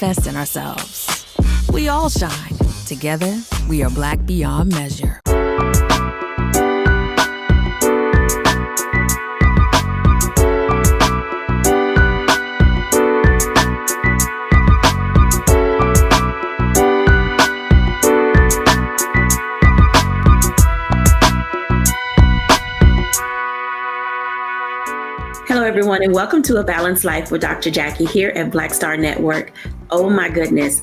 manifest in ourselves. We all shine. Together, we are Black beyond measure. Hello, everyone, and welcome to A Balanced Life with Dr. Jacquie here at Black Star Network. Oh my goodness,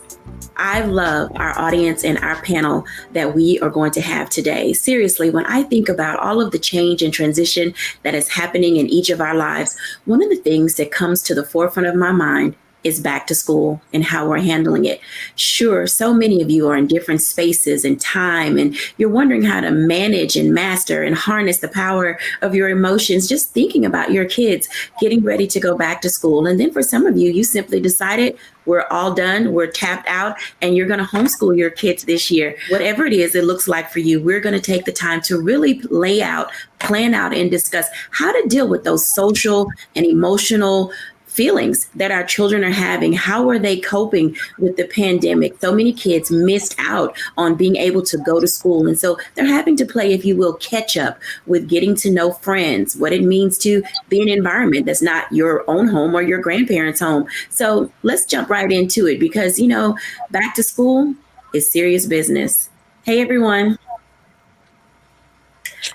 I love our audience and our panel that we are going to have today. Seriously, when I think about all of the change and transition that is happening in each of our lives, one of the things that comes to the forefront of my mind is back to school and how we're handling it. Sure, so many of you are in different spaces and time, and you're wondering how to manage and master and harness the power of your emotions, just thinking about your kids getting ready to go back to school. And then for some of you, you simply decided we're all done, we're tapped out, and you're going to homeschool your kids this year. Whatever it is it looks like for you, we're going to take the time to really lay out, plan out, and discuss how to deal with those social and emotional feelings that our children are having. How are they coping with the pandemic? So many kids missed out on being able to go to school. And so they're having to play, if you will, catch up with getting to know friends, what it means to be in an environment that's not your own home or your grandparents' home. So let's jump right into it because, you know, back to school is serious business. Hey, everyone.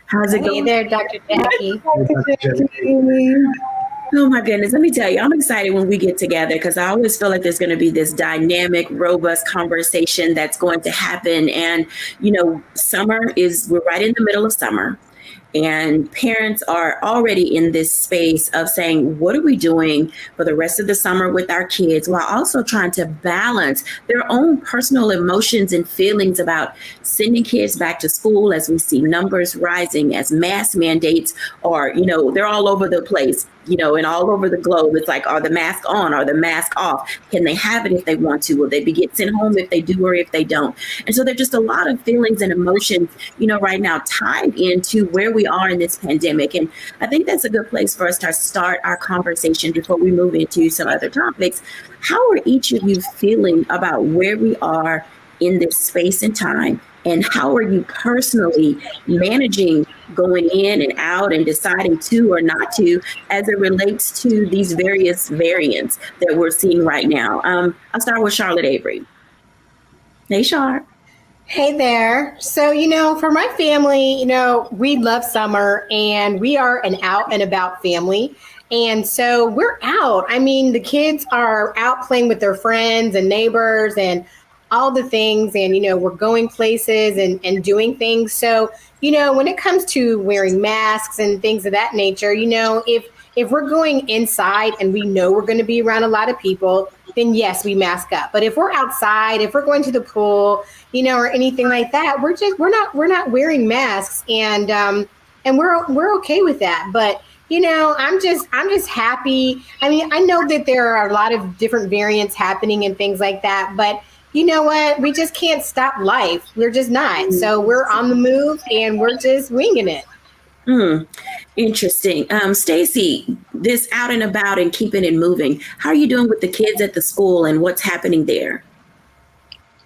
How's it going? Hey there, Dr. Jacquie. Oh my goodness, let me tell you, I'm excited when we get together because I always feel like there's going to be this dynamic, robust conversation that's going to happen. And, you know, we're right in the middle of summer. And parents are already in this space of saying, what are we doing for the rest of the summer with our kids, while also trying to balance their own personal emotions and feelings about sending kids back to school as we see numbers rising, as mask mandates are, you know, they're all over the place, you know, and all over the globe. It's like, are the mask on? Are the mask off? Can they have it if they want to? Will they be get sent home if they do or if they don't? And so there's just a lot of feelings and emotions, you know, right now tied into where we are in this pandemic. And I think that's a good place for us to start our conversation before we move into some other topics. How are each of you feeling about where we are in this space and time? And how are you personally managing going in and out and deciding to or not to as it relates to these various variants that we're seeing right now? I'll start with Charlotte Avery. Hey, Char. Hey there. So, you know, for my family, you know, we love summer and we are an out and about family. And so we're out. I mean, the kids are out playing with their friends and neighbors and all the things. And, you know, we're going places and doing things. So, you know, when it comes to wearing masks and things of that nature, you know, if we're going inside and we know we're going to be around a lot of people, then yes, we mask up. But if we're outside, if we're going to the pool, you know, or anything like that, we're not wearing masks, and we're okay with that. But you know, I'm just happy. I mean, I know that there are a lot of different variants happening and things like that, but you know what? We just can't stop life. We're just not. So we're on the move and we're just winging it. Interesting. Stacy, this out and about and keeping it moving. How are you doing with the kids at the school and what's happening there?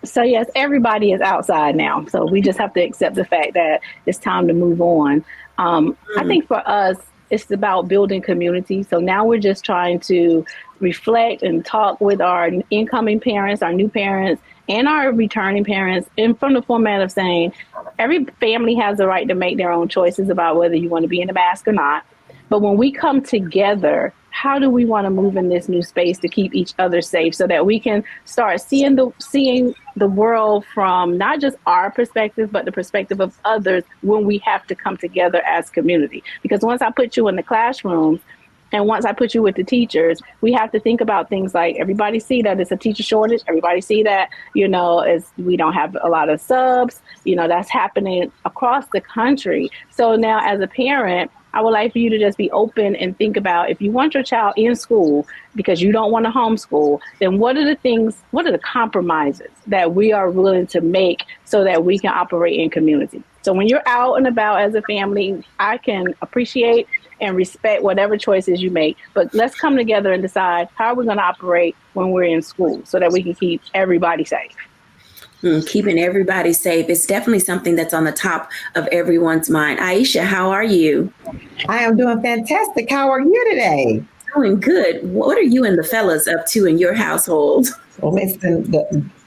So yes, everybody is outside now. So we just have to accept the fact that it's time to move on. I think for us, it's about building community. So now we're just trying to reflect and talk with our incoming parents, our new parents, and our returning parents, and from the format of saying every family has the right to make their own choices about whether you want to be in a mask or not. But when we come together, how do we want to move in this new space to keep each other safe so that we can start seeing the world from not just our perspective, but the perspective of others when we have to come together as community? Because once I put you in the classroom, and once I put you with the teachers, we have to think about things like everybody see that it's a teacher shortage. Everybody see that, you know, we don't have a lot of subs, you know, that's happening across the country. So now as a parent, I would like for you to just be open and think about if you want your child in school because you don't want to homeschool, then what are the compromises that we are willing to make so that we can operate in community? So when you're out and about as a family, I can appreciate and respect whatever choices you make. But let's come together and decide how we're going to operate when we're in school so that we can keep everybody safe. Keeping everybody safe is definitely something that's on the top of everyone's mind. Aisha, how are you? I am doing fantastic. How are you today? Doing good. What are you and the fellas up to in your household? Well, listen,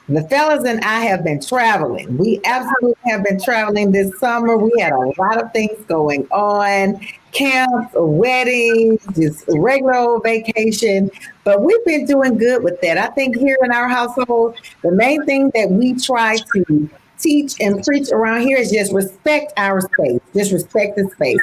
the fellas and I have been traveling. We absolutely have been traveling this summer. We had a lot of things going on, camps, weddings, just regular old vacation. But we've been doing good with that. I think here in our household, the main thing that we try to teach and preach around here is just respect our space. Just respect the space.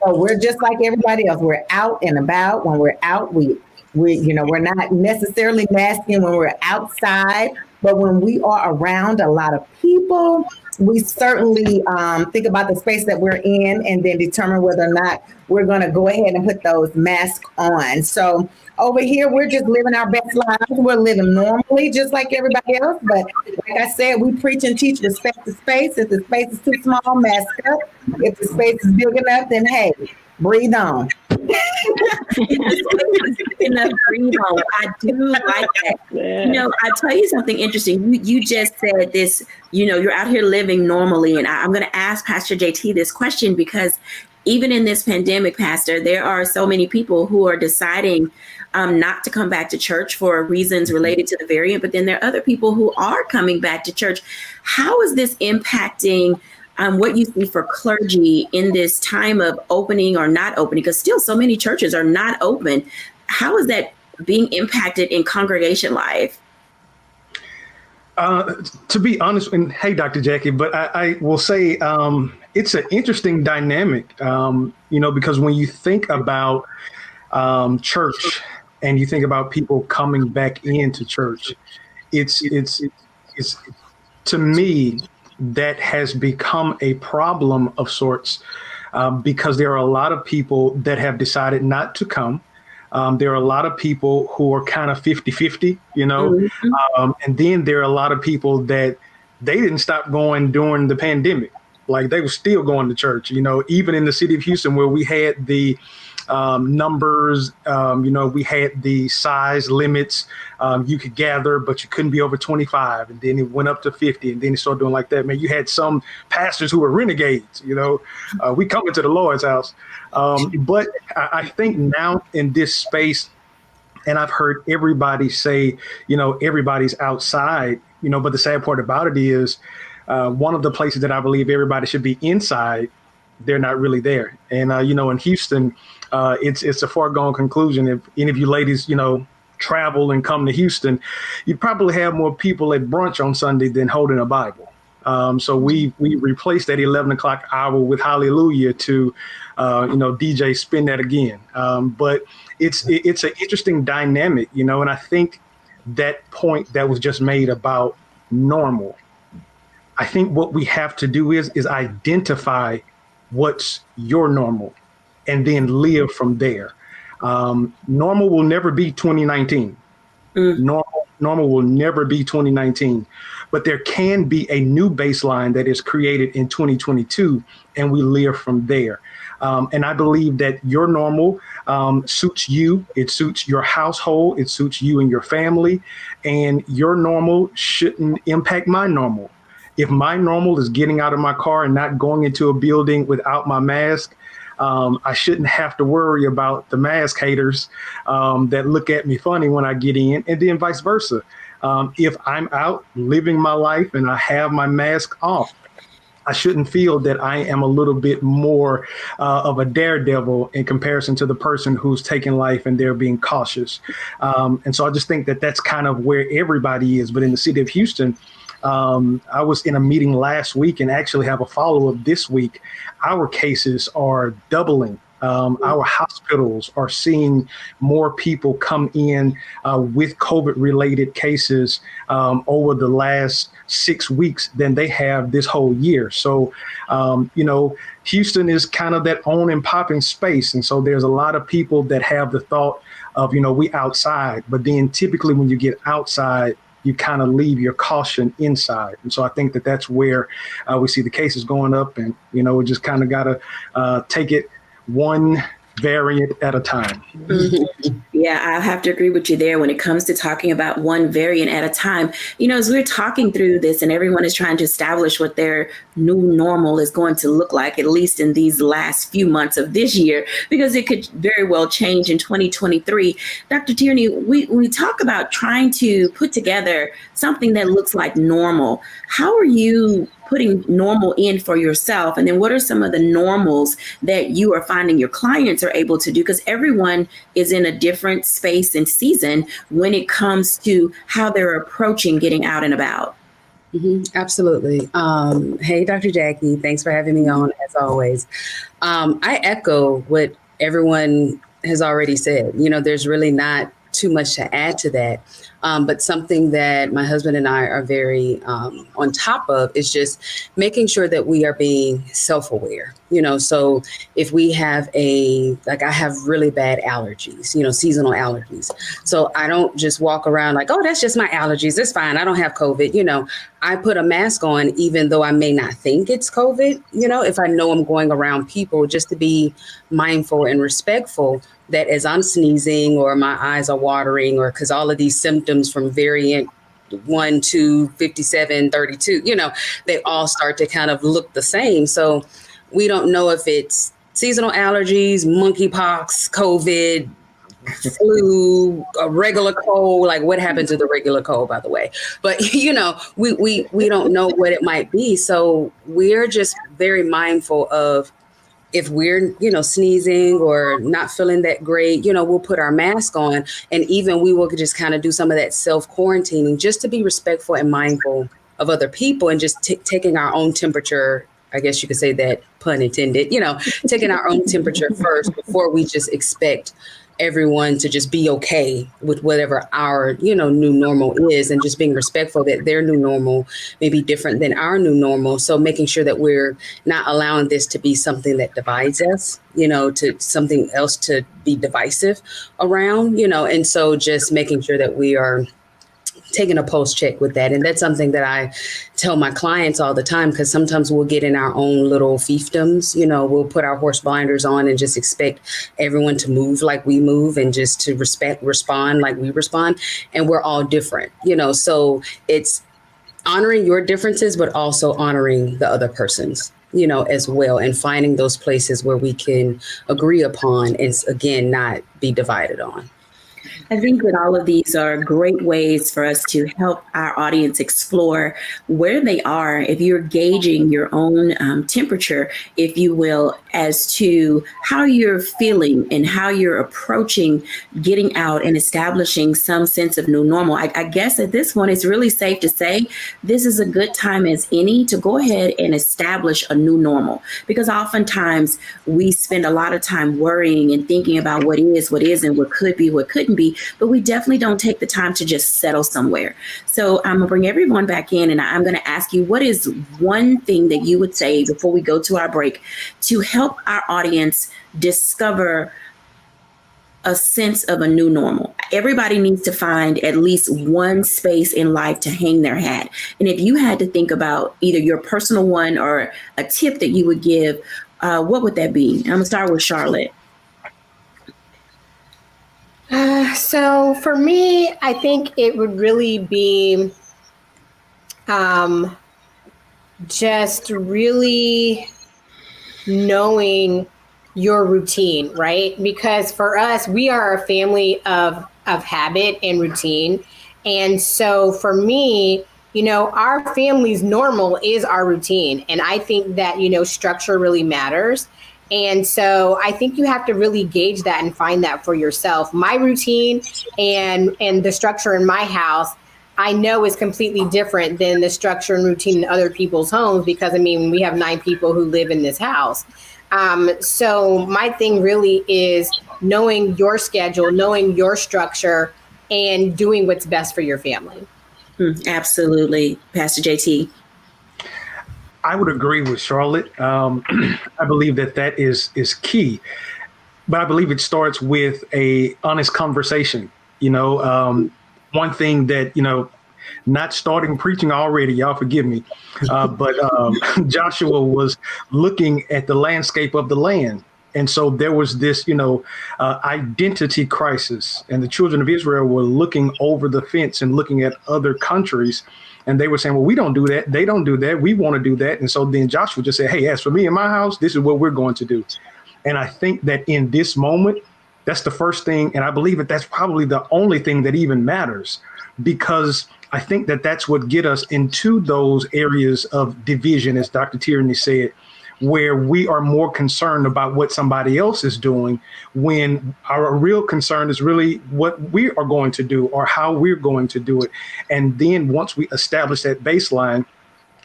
So we're just like everybody else. We're out and about. When we're out, we're not necessarily masking when we're outside, but when we are around a lot of people, we certainly think about the space that we're in and then determine whether or not we're going to go ahead and put those masks on. So over here, we're just living our best lives. We're living normally, just like everybody else. But like I said, we preach and teach respect the space. If the space is too small, mask up. If the space is big enough, then hey, breathe on. Enough breathe on. I do like that. Yeah. I'll tell you something interesting. You just said this, you're out here living normally. And I'm going to ask Pastor JT this question because even in this pandemic, Pastor, there are so many people who are deciding not to come back to church for reasons related to the variant. But then there are other people who are coming back to church. How is this impacting what you see for clergy in this time of opening or not opening? Because still so many churches are not open. How is that being impacted in congregation life? To be honest, and hey, Dr. Jacquie, but I will say it's an interesting dynamic, because when you think about church and you think about people coming back into church, it's to me, that has become a problem of sorts because there are a lot of people that have decided not to come. There are a lot of people who are kind of 50-50, and then there are a lot of people that they didn't stop going during the pandemic. Like they were still going to church, even in the city of Houston where we had the numbers, we had the size limits. You could gather, but you couldn't be over 25. And then it went up to 50. And then it started doing like that. Man, you had some pastors who were renegades, we come into the Lord's house. But I think now in this space, and I've heard everybody say, everybody's outside, but the sad part about it is one of the places that I believe everybody should be inside, they're not really there. And, in Houston, it's a foregone conclusion. If any of you ladies, travel and come to Houston, you probably have more people at brunch on Sunday than holding a Bible. So we replaced that 11 o'clock hour with Hallelujah to, DJ spin that again. But it's an interesting dynamic, and I think that point that was just made about normal, I think what we have to do is identify what's your normal and then live from there. Normal will never be 2019. Normal will never be 2019, but there can be a new baseline that is created in 2022 and we live from there. And I believe that your normal suits you. It suits your household. It suits you and your family, and your normal shouldn't impact my normal. If my normal is getting out of my car and not going into a building without my mask, I shouldn't have to worry about the mask haters that look at me funny when I get in, and then vice versa. If I'm out living my life and I have my mask off, I shouldn't feel that I am a little bit more of a daredevil in comparison to the person who's taking life and they're being cautious. And so I just think that that's kind of where everybody is. But in the city of Houston, I was in a meeting last week and actually have a follow-up this week. Our cases are doubling. Our hospitals are seeing more people come in with COVID-related cases over the last 6 weeks than they have this whole year. So, Houston is kind of that on and popping space. And so there's a lot of people that have the thought of, we outside. But then typically when you get outside, you kind of leave your caution inside. And so I think that that's where we see the cases going up. And, we just kind of got to take it one variant at a time. Yeah, I have to agree with you there when it comes to talking about one variant at a time. As we're talking through this and everyone is trying to establish what their new normal is going to look like, at least in these last few months of this year, because it could very well change in 2023. Dr. Tierney, we talk about trying to put together something that looks like normal. How are you putting normal in for yourself? And then what are some of the normals that you are finding your clients are able to do? Because everyone is in a different space and season when it comes to how they're approaching getting out and about. Absolutely. Hey, Dr. Jackie, thanks for having me on as always. I echo what everyone has already said. There's really not too much to add to that. But something that my husband and I are very on top of is just making sure that we are being self-aware. So if we have I have really bad allergies, seasonal allergies. So I don't just walk around like, oh, that's just my allergies. It's fine. I don't have COVID. I put a mask on, even though I may not think it's COVID, if I know I'm going around people, just to be mindful and respectful that as I'm sneezing or my eyes are watering, or because all of these symptoms from variant 1 to 57, 32, they all start to kind of look the same. So we don't know if it's seasonal allergies, monkeypox, COVID, flu, a regular cold, like what happened to the regular cold, by the way. But, we don't know what it might be. So we're just very mindful of, if we're, sneezing or not feeling that great, we'll put our mask on, and even we will just kind of do some of that self-quarantining just to be respectful and mindful of other people, and just taking our own temperature. I guess you could say that, pun intended, taking our own temperature first before we just expect everyone to just be okay with whatever our, new normal is, and just being respectful that their new normal may be different than our new normal. So making sure that we're not allowing this to be something that divides us, to something else to be divisive around, and so just making sure that we are taking a pulse check with that. And that's something that I tell my clients all the time, because sometimes we'll get in our own little fiefdoms, we'll put our horse blinders on and just expect everyone to move like we move, and just to respond like we respond. And we're all different, so it's honoring your differences, but also honoring the other person's, as well, and finding those places where we can agree upon and, again, not be divided on. I think that all of these are great ways for us to help our audience explore where they are. If you're gauging your own temperature, if you will, as to how you're feeling and how you're approaching getting out and establishing some sense of new normal. I guess at this point, it's really safe to say this is a good time as any to go ahead and establish a new normal, because oftentimes we spend a lot of time worrying and thinking about what is, what isn't, what could be, what couldn't be, but we definitely don't take the time to just settle somewhere. So I'm gonna bring everyone back in, and I'm gonna ask you, what is one thing that you would say before we go to our break to help our audience discover a sense of a new normal? Everybody needs to find at least one space in life to hang their hat. And if you had to think about either your personal one or a tip that you would give, what would that be? I'm gonna start with Charlotte. So for me, I think it would really be just really knowing your routine, right? Because for us, we are a family of habit and routine. And so for me, our family's normal is our routine. And I think that, structure really matters. And so I think you have to really gauge that and find that for yourself. My routine and the structure in my house, I know is completely different than the structure and routine in other people's homes, because we have 9 people who live in this house. So my thing really is knowing your schedule, knowing your structure, and doing what's best for your family. Absolutely. Pastor JT. I would agree with Charlotte. I believe that is key, but I believe it starts with a honest conversation. One thing that, not starting preaching already, y'all forgive me, but Joshua was looking at the landscape of the land, And so there was this, identity crisis, and the children of Israel were looking over the fence and looking at other countries. And they were saying, well, we don't do that. They don't do that. We want to do that. And so then Joshua just said, hey, as for me and my house, this is what we're going to do. And I think that in this moment, that's the first thing. And I believe that that's probably the only thing that even matters, because I think that that's what get us into those areas of division, as Dr. Tierney said, where we are more concerned about what somebody else is doing, when our real concern is really what we are going to do or how we're going to do it. And then once we establish that baseline,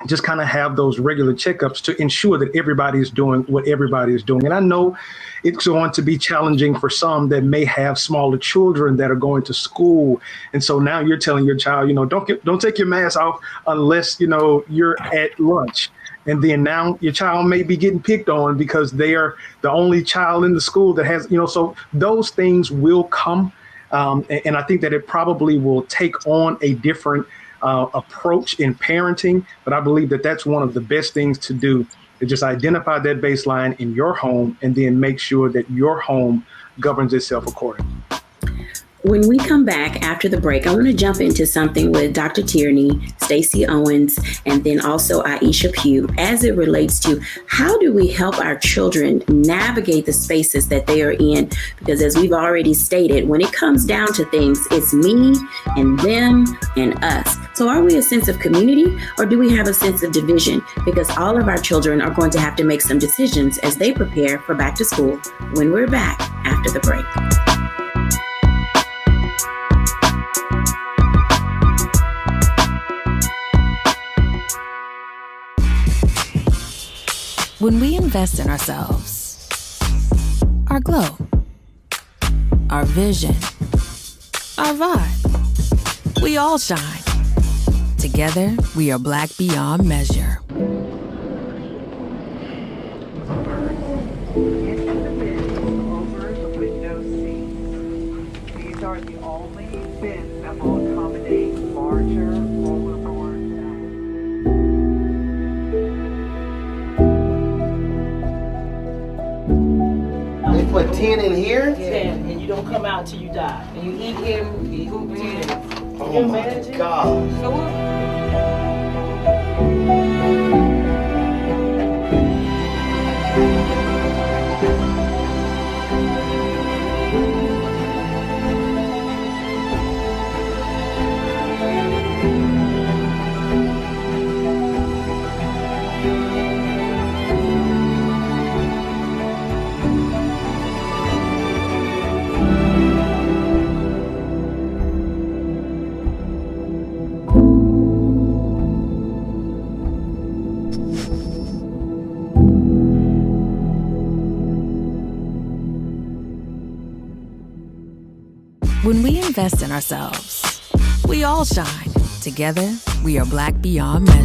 just kind of have those regular checkups to ensure that everybody is doing what everybody is doing. And I know it's going to be challenging for some that may have smaller children that are going to school. And so now you're telling your child, don't take your mask off unless, you're at lunch. And then now your child may be getting picked on because they are the only child in the school that has, so those things will come. And I think that it probably will take on a different approach in parenting. But I believe that that's one of the best things to do, is just identify that baseline in your home and then make sure that your home governs itself accordingly. When we come back after the break, I want to jump into something with Dr. Tierney, Stacey Owens, and then also Aisha Pugh, as it relates to how do we help our children navigate the spaces that they are in? Because as we've already stated, when it comes down to things, it's me and them and us. So are we a sense of community, or do we have a sense of division? Because all of our children are going to have to make some decisions as they prepare for back to school when we're back after the break. When we invest in ourselves, our glow, our vision, our vibe, we all shine. Together, we are black beyond measure. Over the window seats. These are the only bins that will accommodate larger rollerboards. They put 10 in here? 10, and you don't come out till you die. And you eat him, you eat 10. Oh my God. When we invest in ourselves, we all shine. Together, we are black beyond measure.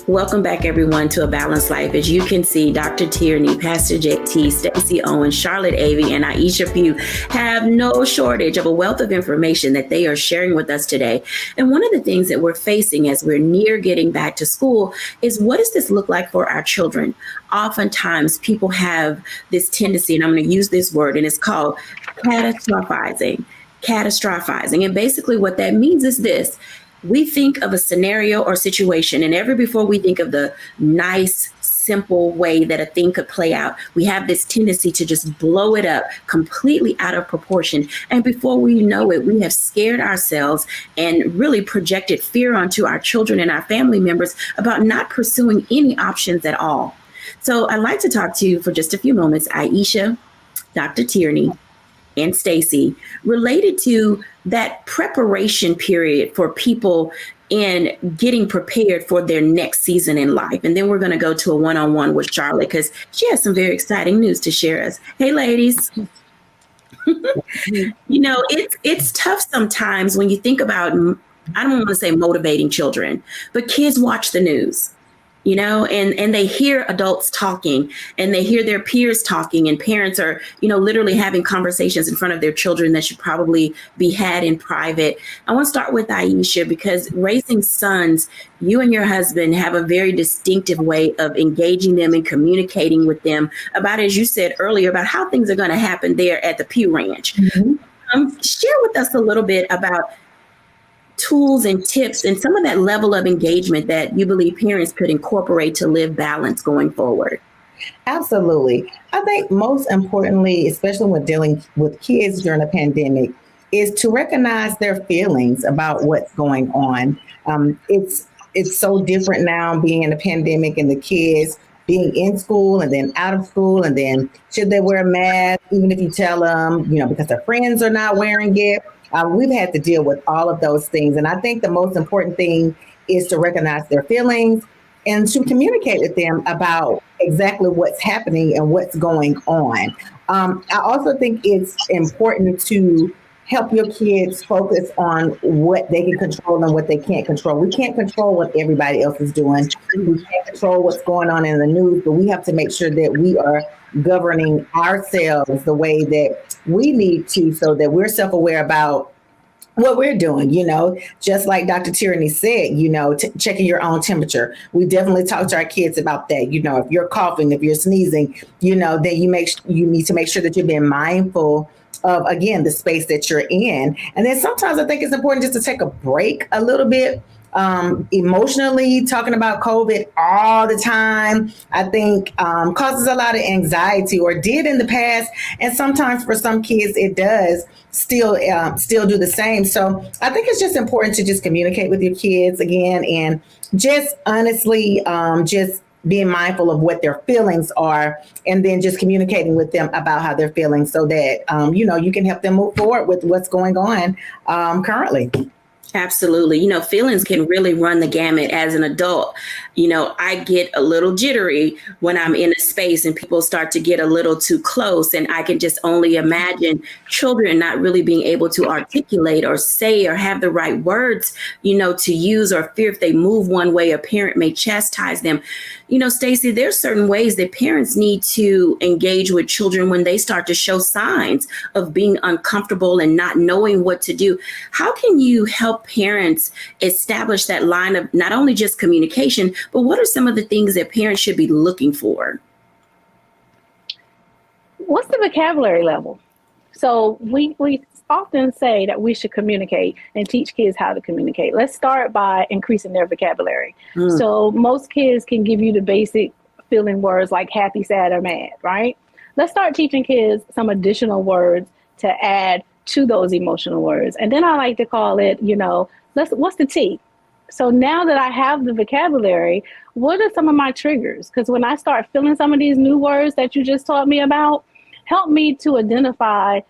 Welcome back, everyone, to A Balanced Life. As you can see, Dr. Tierney, Pastor Jacquie, Stacey Owens, Charlotte Avey, and Aisha Pugh have no shortage of a wealth of information that they are sharing with us today. And one of the things that we're facing as we're near getting back to school is, what does this look like for our children? Oftentimes, people have this tendency, and I'm going to use this word, and it's called catastrophizing. And basically what that means is this. We think of a scenario or situation, and before we think of the nice, simple way that a thing could play out, we have this tendency to just blow it up completely out of proportion. And before we know it, we have scared ourselves and really projected fear onto our children and our family members about not pursuing any options at all. So I'd like to talk to you for just a few moments, Aisha, Dr. Tierney, and Stacey, related to that preparation period for people in getting prepared for their next season in life. And then we're going to go to a one-on-one with Charlotte, because she has some very exciting news to share us. Hey, ladies. It's tough sometimes when you think about, I don't want to say motivating children, but kids watch the news. and they hear adults talking and they hear their peers talking, and parents are, literally having conversations in front of their children that should probably be had in private. I want to start with Aisha, because raising sons, you and your husband have a very distinctive way of engaging them and communicating with them about, as you said earlier, about how things are going to happen there at the Pew Ranch. Share with us a little bit about tools and tips and some of that level of engagement that you believe parents could incorporate to live balance going forward. Absolutely. I think most importantly, especially when dealing with kids during a pandemic, is to recognize their feelings about what's going on. It's so different now being in a pandemic and the kids being in school and then out of school, and then should they wear a mask, even if you tell them, because their friends are not wearing it. We've had to deal with all of those things. And I think the most important thing is to recognize their feelings and to communicate with them about exactly what's happening and what's going on. I also think it's important to help your kids focus on what they can control and what they can't control. We can't control what everybody else is doing. We can't control what's going on in the news, but we have to make sure that we are governing ourselves the way that we need to, so that we're self-aware about what we're doing, just like Dr. Tierney said, checking your own temperature. We definitely talk to our kids about that. If you're coughing, if you're sneezing, then you need to make sure that you're being mindful of, again, the space that you're in. And then sometimes I think it's important just to take a break a little bit. Emotionally, talking about COVID all the time, I think causes a lot of anxiety, or did in the past. And sometimes for some kids, it does still do the same. So I think it's just important to just communicate with your kids again, and just honestly, just being mindful of what their feelings are, and then just communicating with them about how they're feeling, so that, you can help them move forward with what's going on currently. Absolutely. Feelings can really run the gamut as an adult. I get a little jittery when I'm in a space and people start to get a little too close. And I can just only imagine children not really being able to articulate or say or have the right words, to use, or fear if they move one way, a parent may chastise them. Stacey, there's certain ways that parents need to engage with children when they start to show signs of being uncomfortable and not knowing what to do. How can you help parents establish that line of not only just communication, but what are some of the things that parents should be looking for? What's the vocabulary level? So we often say that we should communicate and teach kids how to communicate. Let's start by increasing their vocabulary. So most kids can give you the basic feeling words like happy, sad, or mad, right? Let's start teaching kids some additional words to add to those emotional words. And then I like to call it, what's the T? So now that I have the vocabulary, what are some of my triggers? Because when I start feeling some of these new words that you just taught me about, help me to identify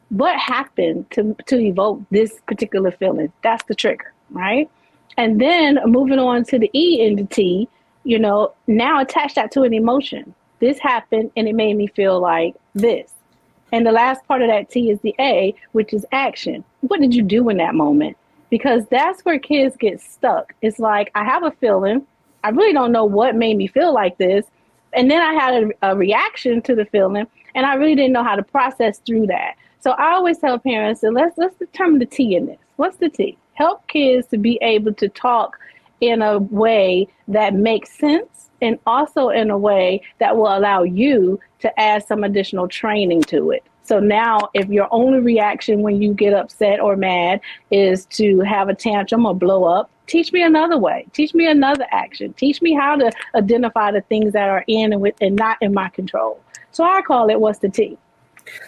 what happened to evoke this particular feeling. That's the trigger, right? And then moving on to the E and the T, now attach that to an emotion. This happened and it made me feel like this. And the last part of that T is the A, which is action. What did you do in that moment? Because that's where kids get stuck. It's like, I have a feeling. I really don't know what made me feel like this. And then I had a reaction to the feeling, and I really didn't know how to process through that. So I always tell parents that let's determine the T in this. What's the T? Help kids to be able to talk in a way that makes sense, and also in a way that will allow you to add some additional training to it. So now if your only reaction when you get upset or mad is to have a tantrum or blow up, teach me another way. Teach me another action. Teach me how to identify the things that are in and not in my control. So I call it what's the T.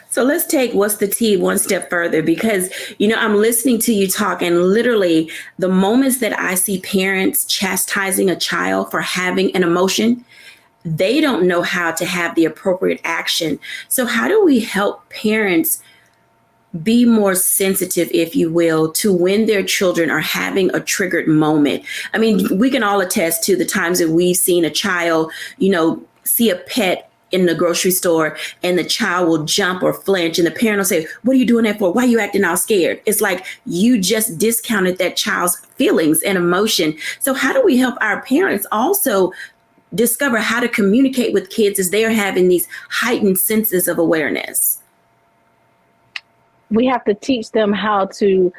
So let's take what's the T one step further, because, I'm listening to you talk, and literally the moments that I see parents chastising a child for having an emotion, they don't know how to have the appropriate action. So how do we help parents be more sensitive, if you will, to when their children are having a triggered moment? I mean, we can all attest to the times that we've seen a child, see a pet in the grocery store, and the child will jump or flinch, and the parent will say, what are you doing that for? Why are you acting all scared? It's like you just discounted that child's feelings and emotion. So how do we help our parents also discover how to communicate with kids as they are having these heightened senses of awareness? We have to teach them how to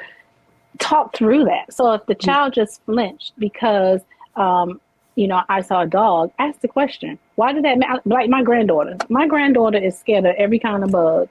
talk through that. So if the child just flinched because, I saw a dog, ask the question, why did that matter? Like my granddaughter is scared of every kind of bug.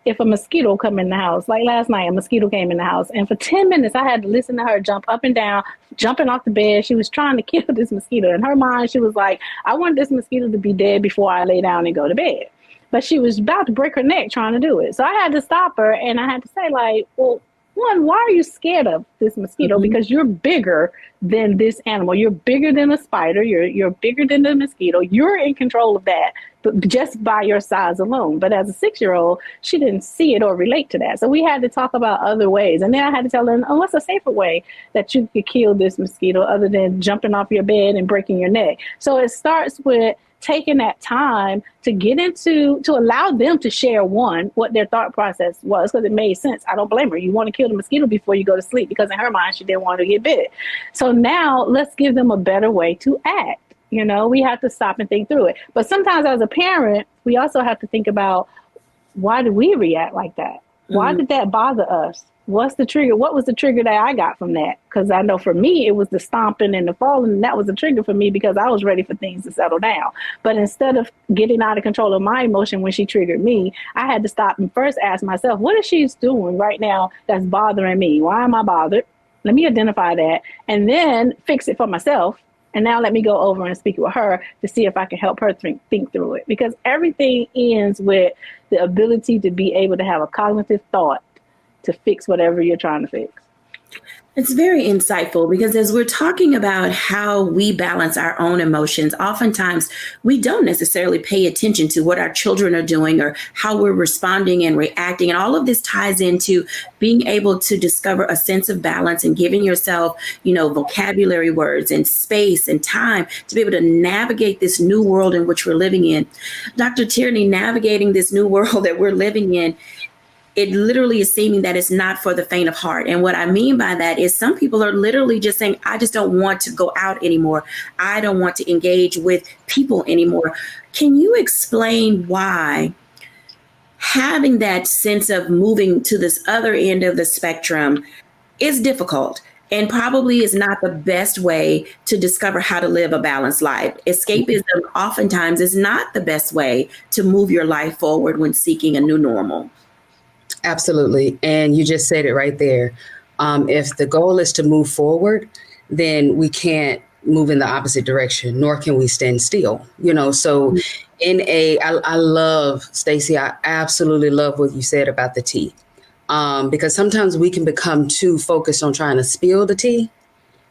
If a mosquito come in the house, like last night, a mosquito came in the house, and for 10 minutes, I had to listen to her jump up and down, jumping off the bed. She was trying to kill this mosquito. In her mind, she was like, I want this mosquito to be dead before I lay down and go to bed. But she was about to break her neck trying to do it. So I had to stop her, and I had to say, like, well, one, why are you scared of this mosquito? Because you're bigger than this animal. You're bigger than a spider. You're bigger than the mosquito. You're in control of that, but just by your size alone. But as a 6-year-old, she didn't see it or relate to that. So we had to talk about other ways. And then I had to tell her, oh, what's a safer way that you could kill this mosquito other than jumping off your bed and breaking your neck? So it starts with taking that time to get into, to allow them to share what their thought process was, because it made sense. I don't blame her. You want to kill the mosquito before you go to sleep, because in her mind, she didn't want to get bit. So now let's give them a better way to act. We have to stop and think through it. But sometimes as a parent, we also have to think about, why do we react like that? Why did that bother us? What's the trigger? What was the trigger that I got from that? Because I know for me, it was the stomping and the falling. And that was a trigger for me because I was ready for things to settle down. But instead of getting out of control of my emotion when she triggered me, I had to stop and first ask myself, what is she doing right now that's bothering me? Why am I bothered? Let me identify that and then fix it for myself. And now let me go over and speak with her to see if I can help her think through it. Because everything ends with the ability to be able to have a cognitive thought to fix whatever you're trying to fix. It's very insightful, because as we're talking about how we balance our own emotions, oftentimes we don't necessarily pay attention to what our children are doing or how we're responding and reacting. And all of this ties into being able to discover a sense of balance and giving yourself, vocabulary words and space and time to be able to navigate this new world in which we're living in. Dr. Tierney, navigating this new world that we're living in, it literally is seeming that it's not for the faint of heart. And what I mean by that is some people are literally just saying, I just don't want to go out anymore. I don't want to engage with people anymore. Can you explain why having that sense of moving to this other end of the spectrum is difficult and probably is not the best way to discover how to live a balanced life? Escapism oftentimes is not the best way to move your life forward when seeking a new normal. Absolutely. And you just said it right there. If the goal is to move forward, then we can't move in the opposite direction, nor can we stand still. So I love, Stacey, I absolutely love what you said about the tea. Because sometimes we can become too focused on trying to spill the tea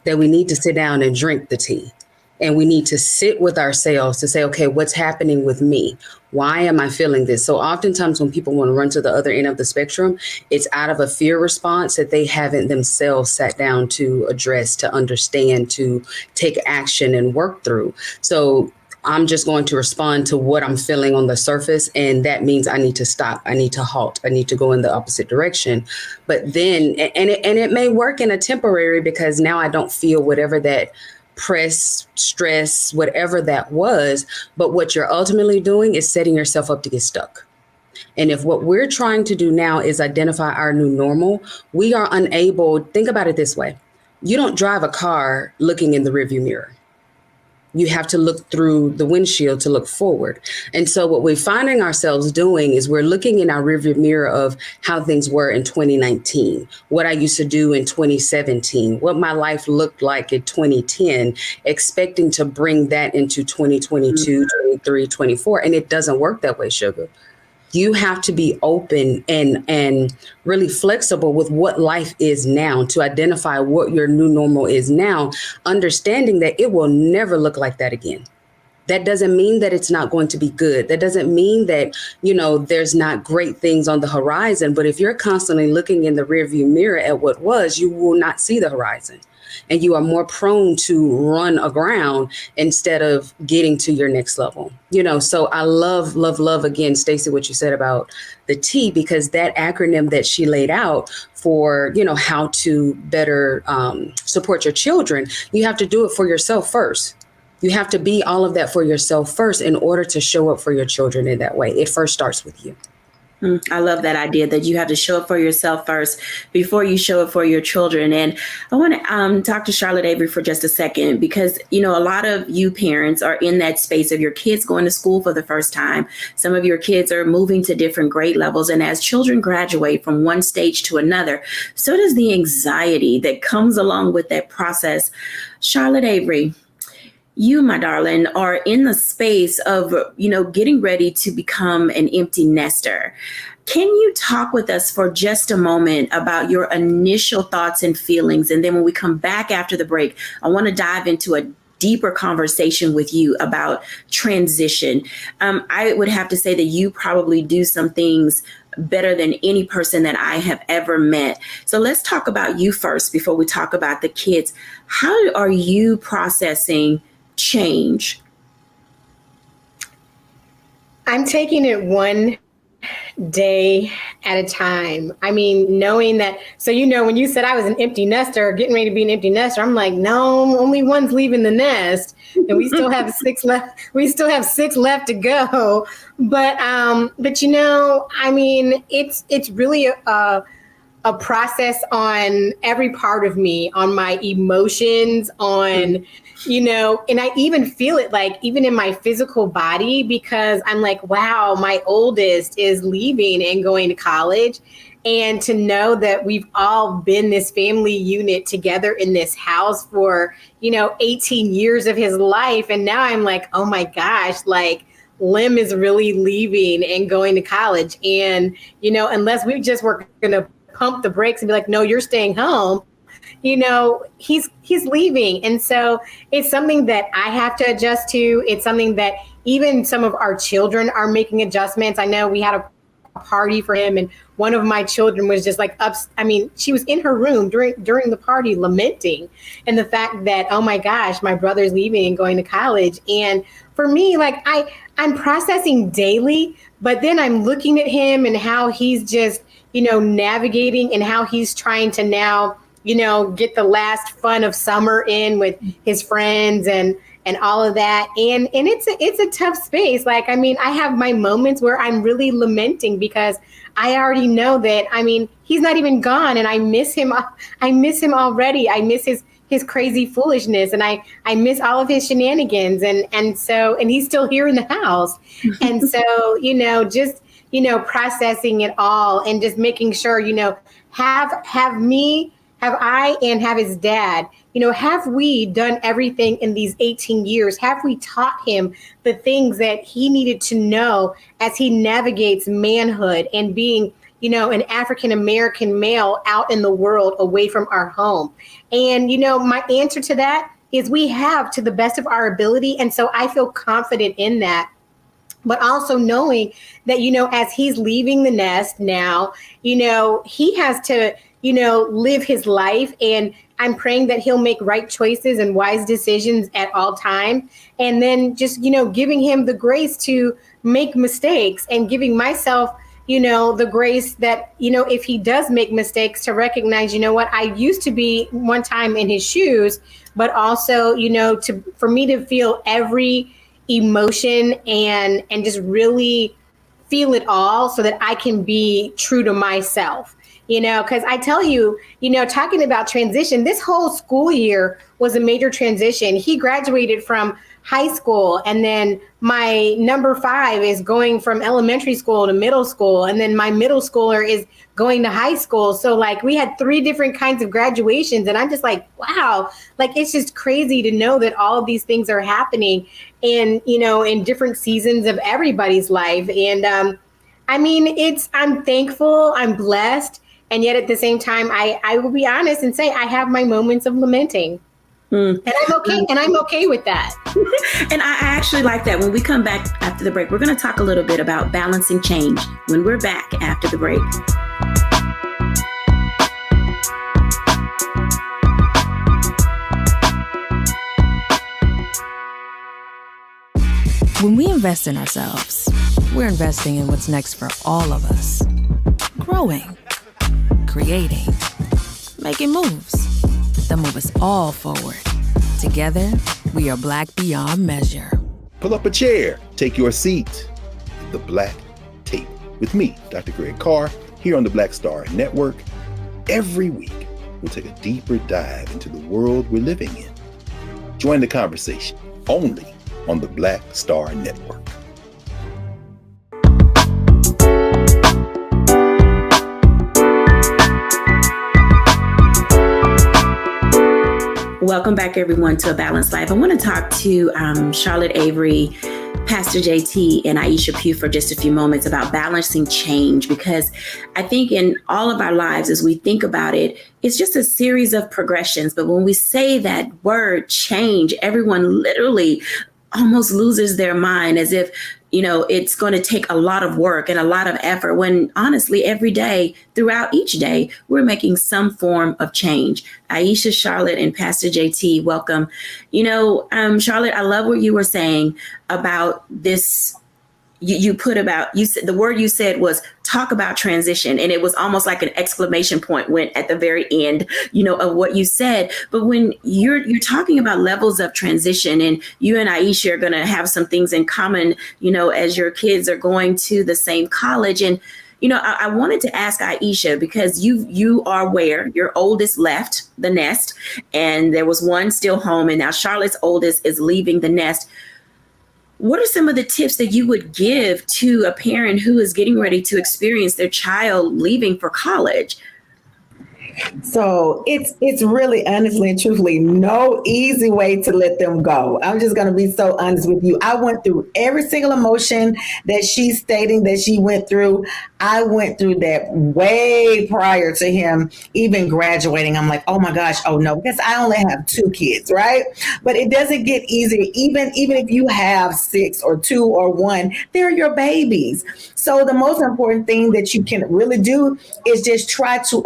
that we need to sit down and drink the tea. And we need to sit with ourselves to say, okay, what's happening with me? Why am I feeling this? So oftentimes when people want to run to the other end of the spectrum, it's out of a fear response that they haven't themselves sat down to address, to understand, to take action and work through. So I'm just going to respond to what I'm feeling on the surface. And that means I need to stop. I need to halt. I need to go in the opposite direction. But then, and it may work in a temporary, because now I don't feel whatever that press, stress, whatever that was. But what you're ultimately doing is setting yourself up to get stuck. And if what we're trying to do now is identify our new normal, we are unable. Think about it this way. You don't drive a car looking in the rearview mirror. You have to look through the windshield to look forward. And so what we're finding ourselves doing is we're looking in our rearview mirror of how things were in 2019, what I used to do in 2017, what my life looked like in 2010, expecting to bring that into 2022, 23, 24. And it doesn't work that way, sugar. You have to be open and really flexible with what life is now, to identify what your new normal is now, understanding that it will never look like that again. That doesn't mean that it's not going to be good. That doesn't mean that, there's not great things on the horizon. But if you're constantly looking in the rearview mirror at what was, you will not see the horizon. And you are more prone to run aground instead of getting to your next level. So I love again, Stacey, what you said about the T, because that acronym that she laid out for, how to better support your children, you have to do it for yourself first. you have to be all of that for yourself first in order to show up for your children in that way. It first starts with you. I love that idea that you have to show up for yourself first before you show up for your children. And I want to talk to Charlotte Avery for just a second, because, you know, a lot of you parents are in that space of your kids going to school for the first time. Some of your kids are moving to different grade levels. And as children graduate from one stage to another, so does the anxiety that comes along with that process. Charlotte Avery, you, my darling, are in the space of, you know, getting ready to become an empty nester. Can you talk with us for just a moment about your initial thoughts and feelings? And then when we come back after the break, I want to dive into a deeper conversation with you about transition. I would have to say that you probably do some things better than any person that I have ever met. So let's talk about you first before we talk about the kids. How are you processing change? I'm taking it one day at a time. I mean, knowing that, so, you know, when you said I was an empty nester, getting ready to be an empty nester, I'm like, no, only one's leaving the nest, and we still have 6 left. We still have 6 left to go. But you know, I mean, it's really a process on every part of me, on my emotions, on, you know, and I even feel it like even in my physical body, because I'm like, wow, my oldest is leaving and going to college. And to know that we've all been this family unit together in this house for, you know, 18 years of his life. And now I'm like, oh my gosh, like Lim is really leaving and going to college. And, you know, unless we just were going to pump the brakes and be like, no, you're staying home, you know, he's leaving. And so it's something that I have to adjust to. It's something that even some of our children are making adjustments. I know we had a party for him, and one of my children was just like she was in her room during the party lamenting, and the fact that, oh my gosh, my brother's leaving and going to college. And for me, like I'm processing daily, but then I'm looking at him and how he's just, you know, navigating, and how he's trying to now, you know, get the last fun of summer in with his friends and all of that. And it's a tough space. Like, I mean, I have my moments where I'm really lamenting because I already know that, I mean, he's not even gone, and I miss him. I miss him already. I miss his crazy foolishness, and I miss all of his shenanigans. And he's still here in the house. And so, you know, just, you know, processing it all and just making sure, you know, have I and have his dad, you know, have we done everything in these 18 years? Have we taught him the things that he needed to know as he navigates manhood and being, you know, an African-American male out in the world away from our home? And, you know, my answer to that is we have, to the best of our ability. And so I feel confident in that. But also knowing that, you know, as he's leaving the nest now, you know, he has to, you know, live his life. And I'm praying that he'll make right choices and wise decisions at all times. And then just, you know, giving him the grace to make mistakes, and giving myself, you know, the grace that, you know, if he does make mistakes, to recognize, you know what, I used to be one time in his shoes, but also, you know, for me to feel every emotion and just really feel it all so that I can be true to myself. You know, because I tell you, you know, talking about transition, this whole school year was a major transition. He graduated from high school, and then my number 5 is going from elementary school to middle school, and then my middle schooler is going to high school. So like we had 3 different kinds of graduations, and I'm just like, wow, like it's just crazy to know that all of these things are happening in, you know, in different seasons of everybody's life. And I mean, I'm thankful, I'm blessed. And yet at the same time, I will be honest and say I have my moments of lamenting. And I'm okay. And I'm okay with that. And I actually like that. When we come back after the break, we're going to talk a little bit about balancing change when we're back after the break. When we invest in ourselves, we're investing in what's next for all of us. Growing, creating, making moves that move us all forward. Together, We are Black beyond measure. Pull up a chair, take your seat. The Black Tape with me, Dr. Greg Carr, here on the Black Star Network. Every week, we'll take a deeper dive into the world we're living in. Join the conversation only on the Black Star Network. Welcome back, everyone, to A Balanced Life. I want to talk to Charlotte Avery, Pastor JT, and Aisha Pugh for just a few moments about balancing change, because I think in all of our lives, as we think about it, it's just a series of progressions. But when we say that word change, everyone literally almost loses their mind, as if, you know, it's going to take a lot of work and a lot of effort, when honestly, every day, throughout each day, we're making some form of change. Aisha, Charlotte, and Pastor JT, welcome. You know, Charlotte, I love what you were saying about this. You said the word you said was talk about transition, and it was almost like an exclamation point went at the very end, you know, of what you said. But when you're talking about levels of transition, and you and Aisha are going to have some things in common, you know, as your kids are going to the same college. And, you know, I wanted to ask Aisha, because you are where your oldest left the nest, and there was one still home, and now Charlotte's oldest is leaving the nest. What are some of the tips that you would give to a parent who is getting ready to experience their child leaving for college? So it's really, honestly and truthfully, no easy way to let them go. I'm just going to be so honest with you. I went through every single emotion that she's stating that she went through. I went through that way prior to him even graduating. I'm like, oh my gosh, oh no, because I only have 2 kids, right? But it doesn't get easier. Even if you have 6 or 2 or 1, they're your babies. So the most important thing that you can really do is just try to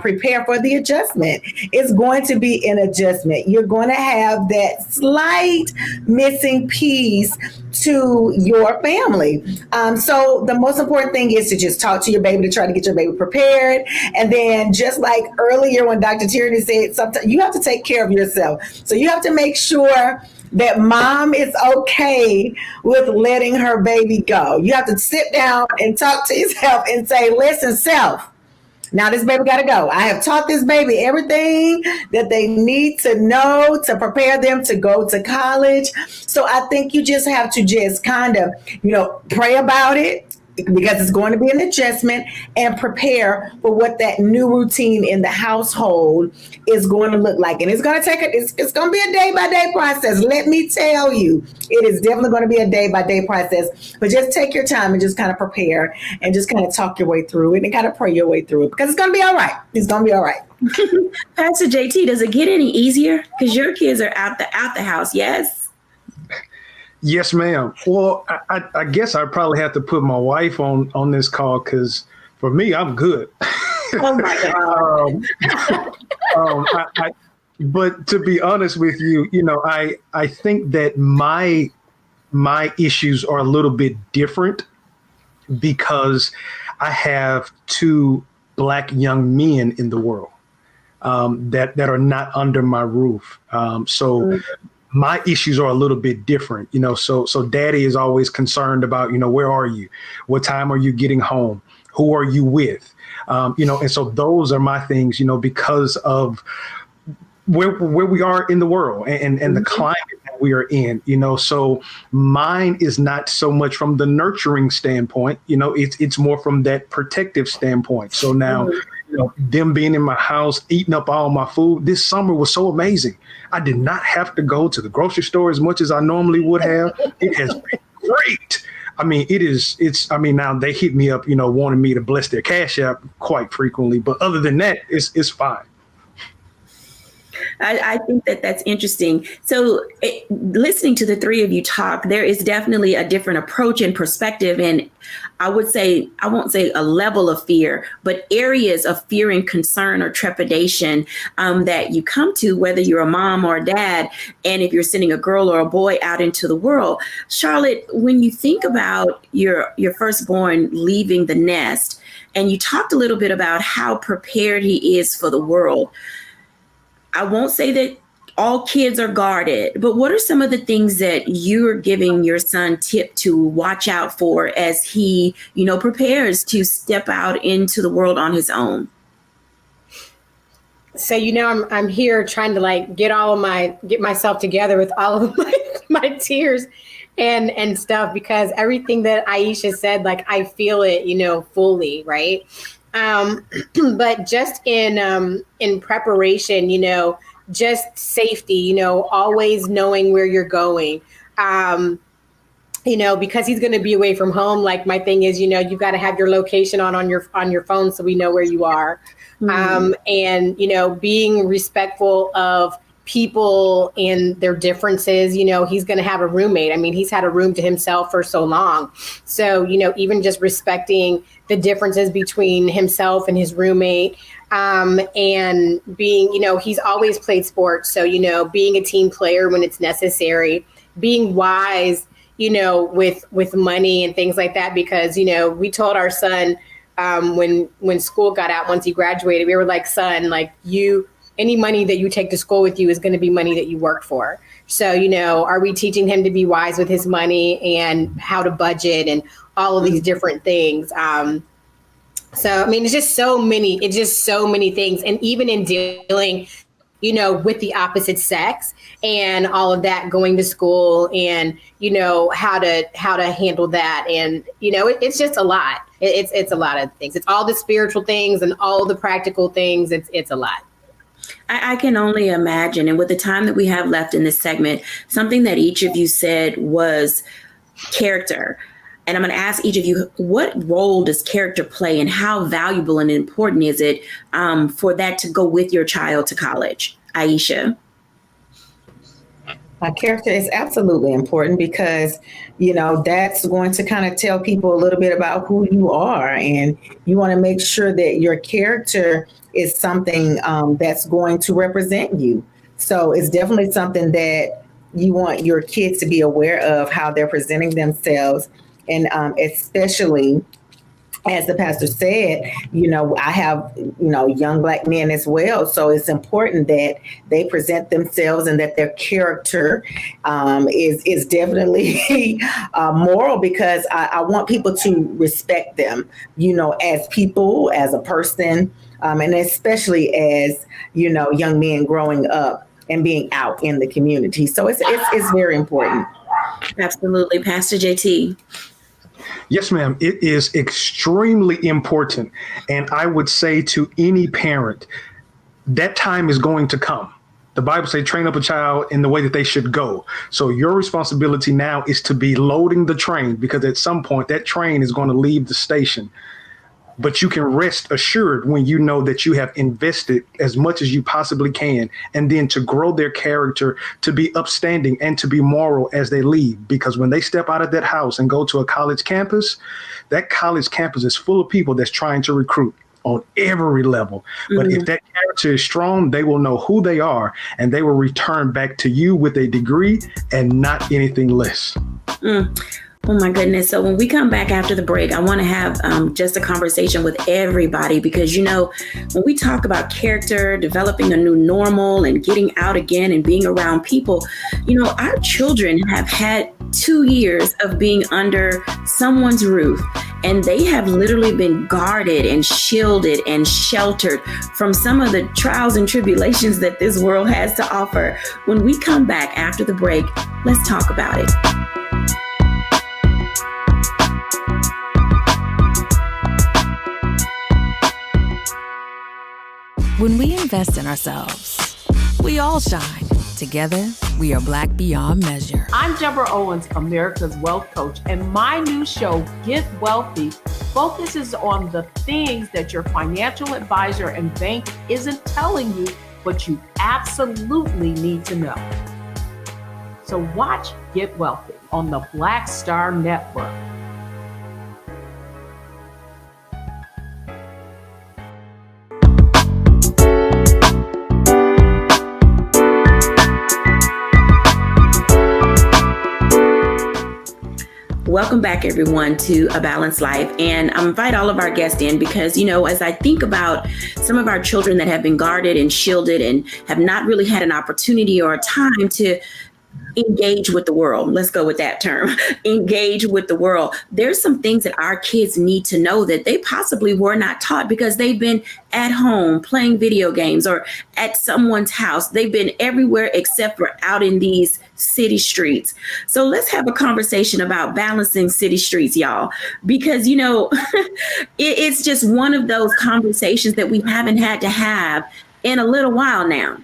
prepare for the adjustment. It's going to be an adjustment. You're going to have that slight missing piece to your family. So the most important thing is to just talk to your baby, to try to get your baby prepared. And then, just like earlier when Dr. Tierney said, sometimes you have to take care of yourself. So you have to make sure that mom is okay with letting her baby go. You have to sit down and talk to yourself and say, listen, self, now this baby got to go. I have taught this baby everything that they need to know to prepare them to go to college. So I think you just have to just kind of, you know, pray about it, because it's going to be an adjustment, and prepare for what that new routine in the household is going to look like. And it's going to take it's going to be a day-by-day process. Let me tell you, it is definitely going to be a day-by-day process. But just take your time and just kind of prepare and just kind of talk your way through it and kind of pray your way through it, because it's going to be all right. It's going to be all right. Pastor JT, does it get any easier? Because your kids are out the house, yes? Yes, ma'am. Well, I guess I probably have to put my wife on this call, because for me, I'm good. Oh my God. But to be honest with you, you know, I think that my issues are a little bit different, because I have 2 Black young men in the world that are not under my roof. My issues are a little bit different, you know, so daddy is always concerned about, you know, where are you? What time are you getting home? Who are you with? You know, and so those are my things, you know, because of where we are in the world and the climate that we are in, you know. So mine is not so much from the nurturing standpoint, you know, it's more from that protective standpoint. So now, you know, them being in my house, eating up all my food this summer was so amazing. I did not have to go to the grocery store as much as I normally would have. It has been great. I mean, I mean, now they hit me up, you know, wanting me to bless their Cash App quite frequently. But other than that, it's fine. I think that's interesting. So listening to the 3 of you talk, there is definitely a different approach and perspective. And I won't say a level of fear, but areas of fear and concern or trepidation that you come to, whether you're a mom or a dad, and if you're sending a girl or a boy out into the world. Charlotte, when you think about your firstborn leaving the nest, and you talked a little bit about how prepared he is for the world, I won't say that all kids are guarded, but what are some of the things that you're giving your son tip to watch out for as he, prepares to step out into the world on his own? So I'm here trying to like get myself together with all of my tears and stuff, because everything that Aisha said, like I feel it, fully, right? But just in preparation, just safety, always knowing where you're going. Because he's going to be away from home. Like my thing is, you've got to have your location on your phone so we know where you are. And, being respectful of people and their differences. He's going to have a roommate. I mean, he's had a room to himself for so long. So, even just respecting the differences between himself and his roommate, and being, he's always played sports. So, being a team player when it's necessary, being wise, with money and things like that, because, we told our son, when school got out, once he graduated, we were like, son, like any money that you take to school with you is going to be money that you work for. So, are we teaching him to be wise with his money and how to budget and all of these different things? So, I mean, it's just so many things. And even in dealing, with the opposite sex and all of that, going to school and, how to handle that. And, it's just a lot. It's a lot of things. It's all the spiritual things and all the practical things. It's a lot. I can only imagine. And with the time that we have left in this segment, something that each of you said was character. And I'm going to ask each of you, what role does character play and how valuable and important is it for that to go with your child to college? Aisha? Character is absolutely important because, that's going to kind of tell people a little bit about who you are. And you want to make sure that your character is something that's going to represent you. So it's definitely something that you want your kids to be aware of, how they're presenting themselves. And especially, as the pastor said, I have, young Black men as well. So it's important that they present themselves and that their character is definitely moral, because I want people to respect them, as people, as a person, and especially as, young men growing up and being out in the community. So it's very important. Absolutely. Pastor JT. Yes, ma'am. It is extremely important. And I would say to any parent, that time is going to come. The Bible says, train up a child in the way that they should go. So your responsibility now is to be loading the train, because at some point that train is going to leave the station. But you can rest assured when you know that you have invested as much as you possibly can, and then to grow their character to be upstanding and to be moral as they leave. Because when they step out of that house and go to a college campus, that college campus is full of people that's trying to recruit on every level. But if that character is strong, they will know who they are, and they will return back to you with a degree and not anything less. Oh my goodness. So when we come back after the break, I want to have just a conversation with everybody, because, when we talk about character, developing a new normal and getting out again and being around people, our children have had 2 years of being under someone's roof, and they have literally been guarded and shielded and sheltered from some of the trials and tribulations that this world has to offer. When we come back after the break, let's talk about it. When we invest in ourselves, we all shine. Together, we are Black beyond measure. I'm Deborah Owens, America's Wealth Coach, and my new show, Get Wealthy, focuses on the things that your financial advisor and bank isn't telling you, but you absolutely need to know. So watch Get Wealthy on the Black Star Network. Welcome back, everyone, to A Balanced Life. And I invite all of our guests in because, as I think about some of our children that have been guarded and shielded and have not really had an opportunity or a time to engage with the world. Let's go with that term. Engage with the world. There's some things that our kids need to know that they possibly were not taught because they've been at home playing video games or at someone's house. They've been everywhere except for out in these city streets. So let's have a conversation about balancing city streets, y'all, because, it's just one of those conversations that we haven't had to have in a little while now.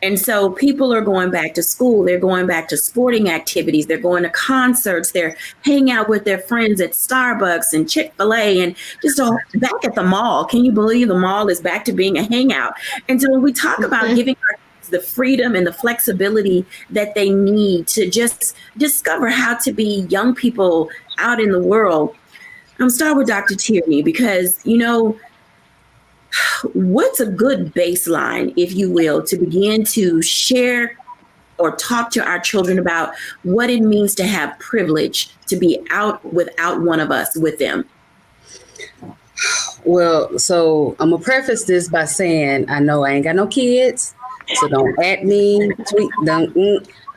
And so people are going back to school, they're going back to sporting activities, they're going to concerts, they're hanging out with their friends at Starbucks and Chick-fil-A and just back at the mall. Can you believe the mall is back to being a hangout? And so when we talk about giving our kids the freedom and the flexibility that they need to just discover how to be young people out in the world, I'm start with Dr. Tierney because, what's a good baseline, if you will, to begin to share or talk to our children about what it means to have privilege, to be out without one of us with them? Well, so I'm going to preface this by saying, I know I ain't got no kids, so don't at me, tweet,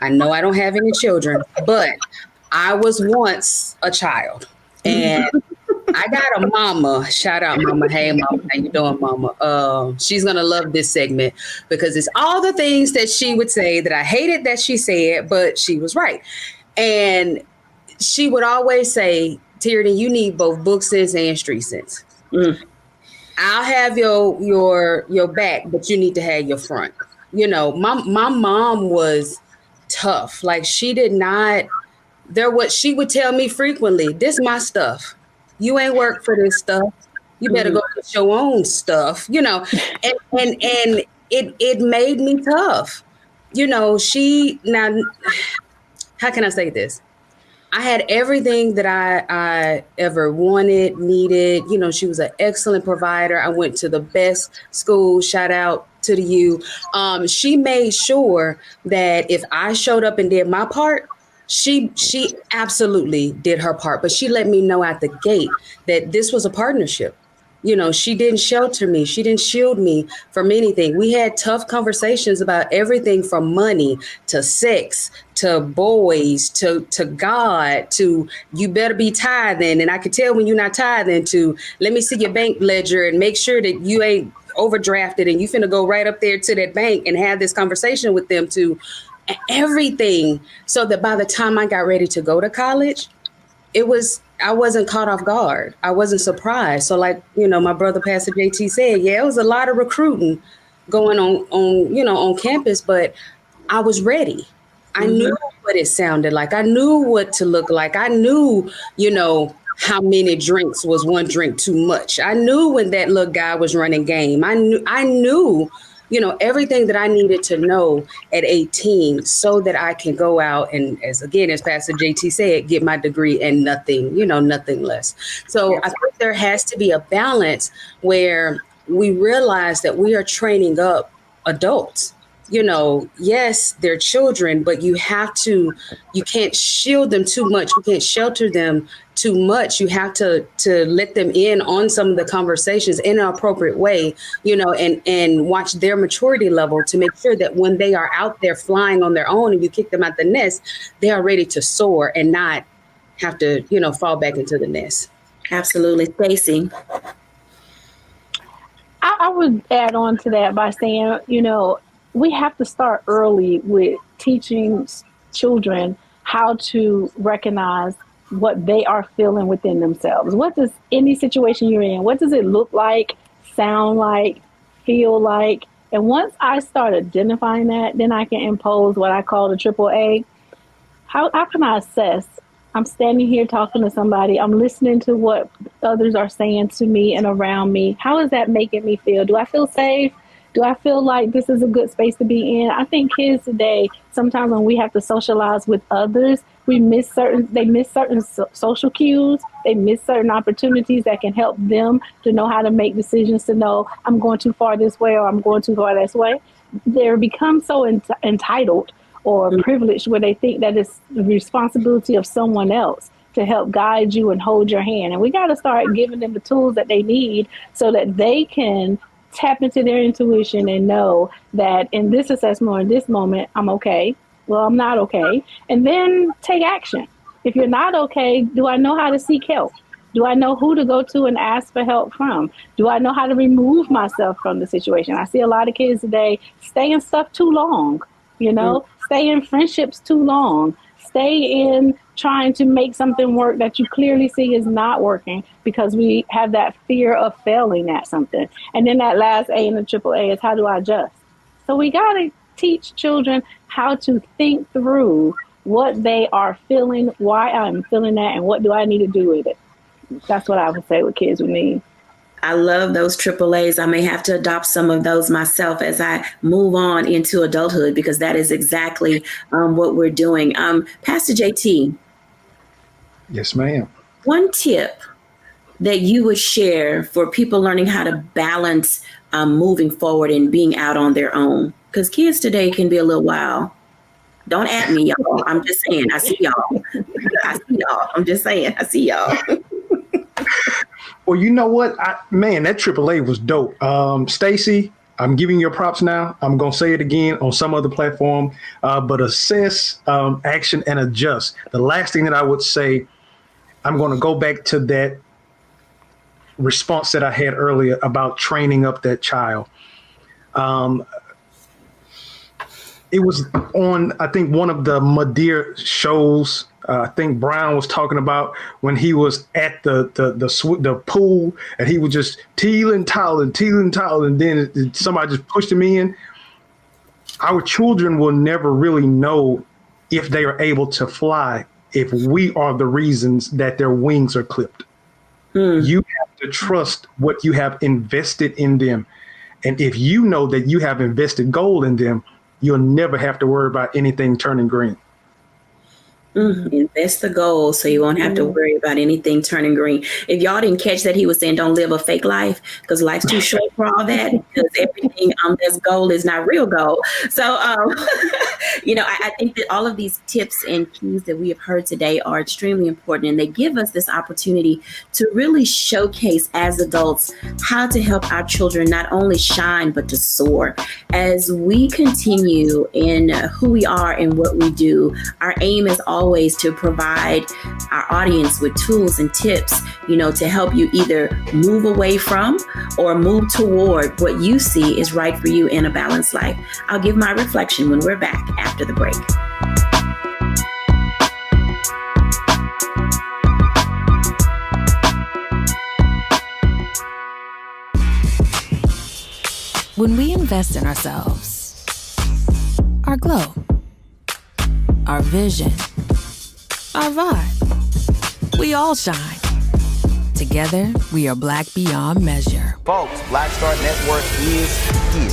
I know I don't have any children, but I was once a child. And I got a mama. Shout out, mama. Hey, mama. How you doing, mama? She's going to love this segment because it's all the things that she would say that I hated that she said, but she was right. And she would always say, Tierney, you need both book sense and street sense. I'll have your back, but you need to have your front. My mom was tough. Like she did not, she would tell me frequently, this my stuff. You ain't work for this stuff. You better go get your own stuff, and it made me tough. Now, how can I say this? I had everything that I ever wanted, needed. She was an excellent provider. I went to the best school. Shout out to the U. She made sure that if I showed up and did my part, she absolutely did her part, but she let me know at the gate that this was a partnership. She didn't shelter me. She didn't shield me from anything. We had tough conversations about everything from money to sex, to boys, to God, to you better be tithing. And I could tell when you're not tithing, to let me see your bank ledger and make sure that you ain't overdrafted and you finna go right up there to that bank and have this conversation with them, to everything, so that by the time I got ready to go to college, I wasn't caught off guard. I wasn't surprised. So like, my brother, Pastor JT said, it was a lot of recruiting going on campus, but I was ready. I knew what it sounded like. I knew what to look like. I knew, how many drinks was one drink too much. I knew when that little guy was running game. I knew everything that I needed to know at 18 so that I can go out and, as Pastor JT said, get my degree and nothing less. So I think there has to be a balance where we realize that we are training up adults. Yes, they're children, but you can't shield them too much. You can't shelter them too much. You have to let them in on some of the conversations in an appropriate way, and watch their maturity level to make sure that when they are out there flying on their own and you kick them out the nest, they are ready to soar and not have to, fall back into the nest. Absolutely. Stacey. I would add on to that by saying, we have to start early with teaching children how to recognize what they are feeling within themselves. What does any situation you're in, what does it look like, sound like, feel like? And once I start identifying that, then I can impose what I call the AAA. How can I assess? I'm standing here talking to somebody. I'm listening to what others are saying to me and around me. How is that making me feel? Do I feel safe? Do I feel like this is a good space to be in? I think kids today, sometimes when we have to socialize with others, they miss certain social cues. They miss certain opportunities that can help them to know how to make decisions, to know I'm going too far this way or I'm going too far this way. They become so entitled or privileged where they think that it's the responsibility of someone else to help guide you and hold your hand. And we got to start giving them the tools that they need so that they can tap into their intuition and know that in this assessment or in this moment, I'm okay. Well, I'm not okay. And then take action. If you're not okay, do I know how to seek help? Do I know who to go to and ask for help from? Do I know how to remove myself from the situation? I see a lot of kids today stay in stuff too long, stay in friendships too long, stay in trying to make something work that you clearly see is not working because we have that fear of failing at something. And then that last A in the AAA is, how do I adjust? So we got to teach children how to think through what they are feeling, why I'm feeling that, and what do I need to do with it. That's what I would say with kids with me. I love those AAAs. I may have to adopt some of those myself as I move on into adulthood, because that is exactly what we're doing. Pastor JT. Yes, ma'am. One tip that you would share for people learning how to balance moving forward and being out on their own, because kids today can be a little wild. Don't at me, y'all. I'm just saying, I see y'all. I'm just saying, I see y'all. Well, you know what? That AAA was dope. Stacy, I'm giving you props now. I'm going to say it again on some other platform, but assess, action, and adjust. The last thing that I would say, I'm going to go back to that response that I had earlier about training up that child. It was on, I think, one of the Madeira shows. I think Brown was talking about when he was at the pool and he was just teeling, toweling, and then somebody just pushed him in. Our children will never really know if they are able to fly if we are the reasons that their wings are clipped. You have to trust what you have invested in them. And if you know that you have invested gold in them, you'll never have to worry about anything turning green. Invest the goal so you won't have to worry about anything turning green. If y'all didn't catch that, he was saying don't live a fake life, because life's too short for all that, because everything that's gold is not real gold. So, I think that all of these tips and cues that we have heard today are extremely important, and they give us this opportunity to really showcase as adults how to help our children not only shine, but to soar. As we continue in who we are and what we do, our aim is always to provide our audience with tools and tips, to help you either move away from or move toward what you see is right for you in a balanced life. I'll give my reflection when we're back after the break. When we invest in ourselves, our glow, our vision, our vibe, we all shine. Together, we are Black beyond measure. Folks, Black Star Network is here.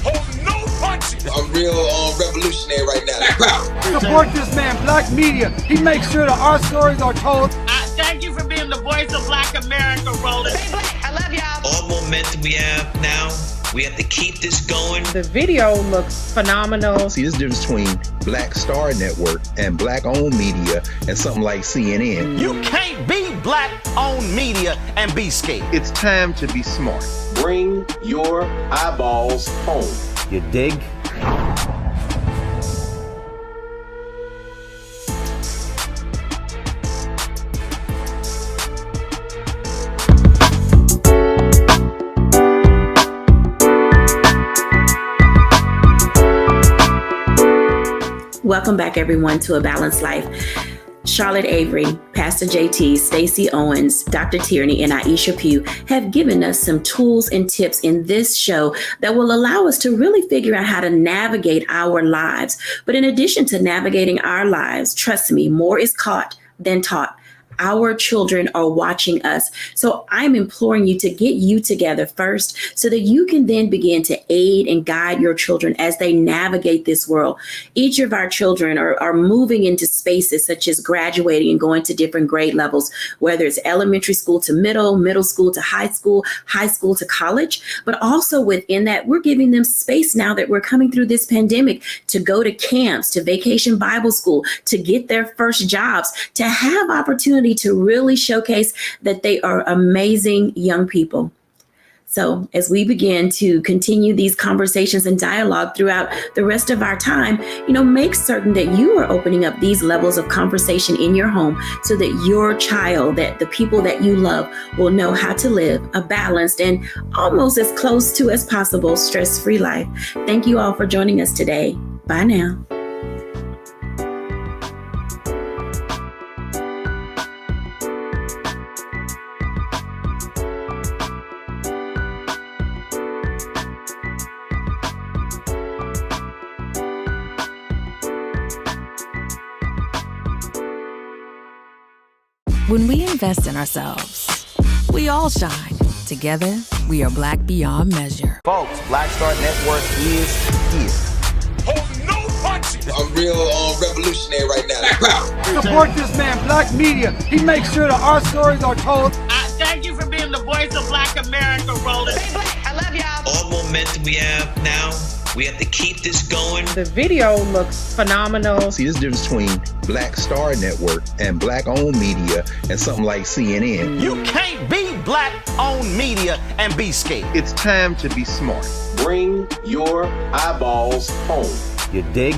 Oh, no punches! I'm real revolutionary right now. Support this man, Black Media. He makes sure that our stories are told. Thank you for being the voice of Black America, Roland. Stay Black. I love y'all. All momentum we have now. We have to keep this going. The video looks phenomenal. See, this difference between Black Star Network and Black-owned media and something like CNN. You can't be Black-owned media and be scared. It's time to be smart. Bring your eyeballs home. You dig? Welcome back, everyone, to A Balanced Life. Charlotte Avery, Pastor JT, Stacey Owens, Dr. Tierney, and Aisha Pugh have given us some tools and tips in this show that will allow us to really figure out how to navigate our lives. But in addition to navigating our lives, trust me, more is caught than taught. our children are watching us. So I'm imploring you to get you together first so that you can then begin to aid and guide your children as they navigate this world. Each of our children are moving into spaces such as graduating and going to different grade levels, whether it's elementary school to middle school to high school to college. But also within that, we're giving them space now that we're coming through this pandemic to go to camps, to vacation Bible school, to get their first jobs, to have opportunity to really showcase that they are amazing young people. So as we begin to continue these conversations and dialogue throughout the rest of our time, make certain that you are opening up these levels of conversation in your home so that your child, that the people that you love will know how to live a balanced and almost as close to as possible stress-free life. Thank you all for joining us today. Bye now. When we invest in ourselves, we all shine. Together, we are Black beyond measure. Folks, Black Star Network is here. Oh, no punches! I'm real revolutionary right now. Support this man, Black Media. He makes sure that our stories are told. Thank you for being the voice of Black America, Roland. Stay Black. I love y'all. All momentum we have now, we have to keep this going. The video looks phenomenal. See, there's a difference between Black Star Network and Black-owned media and something like CNN. You can't be Black-owned media and be scared. It's time to be smart. Bring your eyeballs home. You dig?